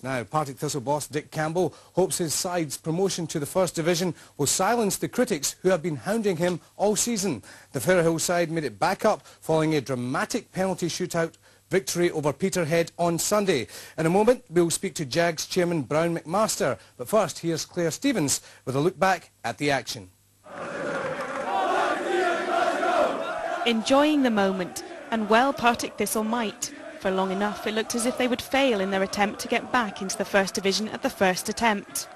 Now, Partick Thistle boss Dick Campbell hopes his side's promotion to the First Division will silence the critics who have been hounding him all season. The Fairhill side made it back up following a dramatic penalty shootout victory over Peterhead on Sunday. In a moment, we'll speak to Jags chairman Brown McMaster. But first, here's Claire Stevens with a look back at the action. Enjoying the moment, and well Partick Thistle might. For long enough, it looked as if they would fail in their attempt to get back into the First Division at the first attempt.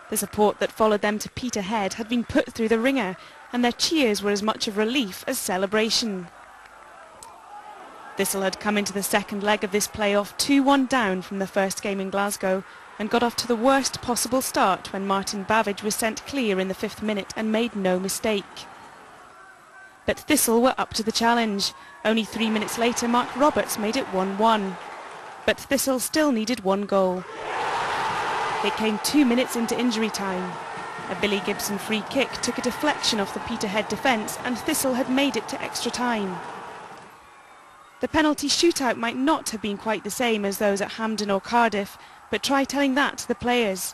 The support that followed them to Peterhead had been put through the ringer, and their cheers were as much of relief as celebration. Thistle had come into the second leg of this playoff 2-1 down from the first game in Glasgow, and got off to the worst possible start when Martin Bavidge was sent clear in the 5th minute and made no mistake. But Thistle were up to the challenge. Only 3 minutes later, Mark Roberts made it 1-1. But Thistle still needed one goal. It came 2 minutes into injury time. A Billy Gibson free kick took a deflection off the Peterhead defence, and Thistle had made it to extra time. The penalty shootout might not have been quite the same as those at Hampden or Cardiff, but try telling that to the players.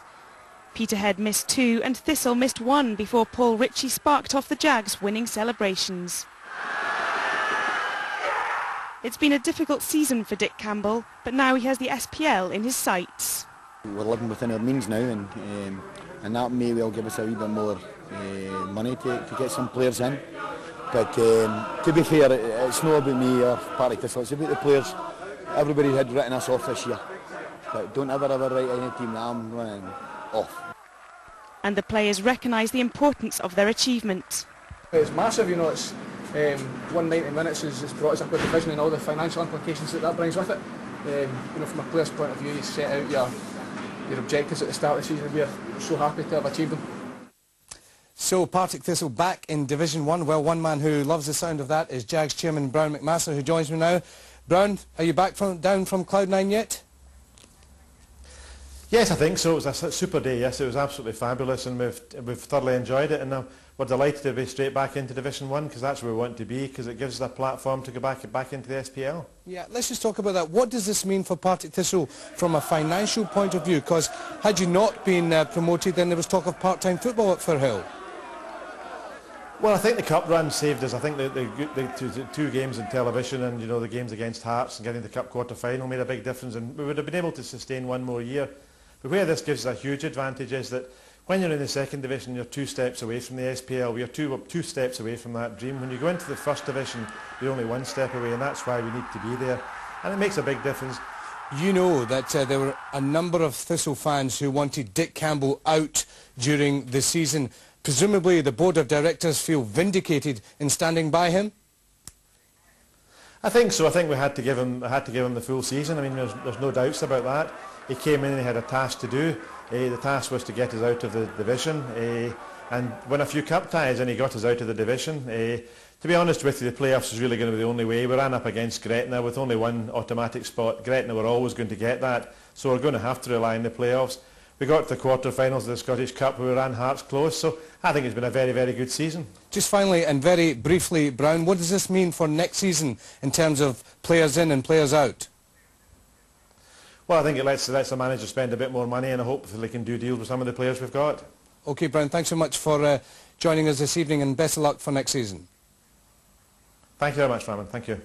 Peterhead missed 2 and Thistle missed 1 before Paul Ritchie sparked off the Jags' winning celebrations. It's been a difficult season for Dick Campbell, but now he has the SPL in his sights. We're living within our means now, and that may well give us a wee bit more money to get some players in. But to be fair, it's not about me or Partick Thistle, it's about the players. Everybody had written us off this year, but don't ever write any team that I'm running off. And the players recognise the importance of their achievement. It's massive, you know. It's 190 minutes has brought us up a division and all the financial implications that brings with it. You know, from a player's point of view, you set out your objectives at the start of the season. We're so happy to have achieved them. So Partick Thistle back in Division 1. Well, one man who loves the sound of that is Jags chairman Brown McMaster, who joins me now. Brown, are you back down from Cloud 9 yet? Yes, I think so. It was a super day, yes. It was absolutely fabulous, and we've thoroughly enjoyed it, and we're delighted to be straight back into Division 1, because that's where we want to be, because it gives us a platform to go back into the SPL. Yeah, let's just talk about that. What does this mean for Partick Thistle from a financial point of view? Because had you not been promoted, then there was talk of part-time football at Fairhill. Well, I think the cup run saved us. I think the two games in television and, you know, the games against Hearts and getting the cup quarter-final made a big difference, and we would have been able to sustain one more year. But where this gives us a huge advantage is that when you're in the second division, you're 2 steps away from the SPL. We're two steps away from that dream. When you go into the first division, you're only 1 step away, and that's why we need to be there. And it makes a big difference. You know that there were a number of Thistle fans who wanted Dick Campbell out during the season. Presumably the board of directors feel vindicated in standing by him? I think so. I think we had to give him the full season. I mean, there's no doubts about that. He came in and he had a task to do. The task was to get us out of the division and win a few cup ties, and he got us out of the division. To be honest with you, the playoffs is really going to be the only way. We ran up against Gretna with only 1 automatic spot. Gretna were always going to get that, so we're going to have to rely on the playoffs. We got to the quarter-finals of the Scottish Cup where we ran Hearts close, so I think it's been a very, very good season. Just finally and very briefly, Brown, what does this mean for next season in terms of players in and players out? Well, I think it lets the manager spend a bit more money, and I hope they can do deals with some of the players we've got. OK, Brown, thanks so much for joining us this evening, and best of luck for next season. Thank you very much, Raman. Thank you.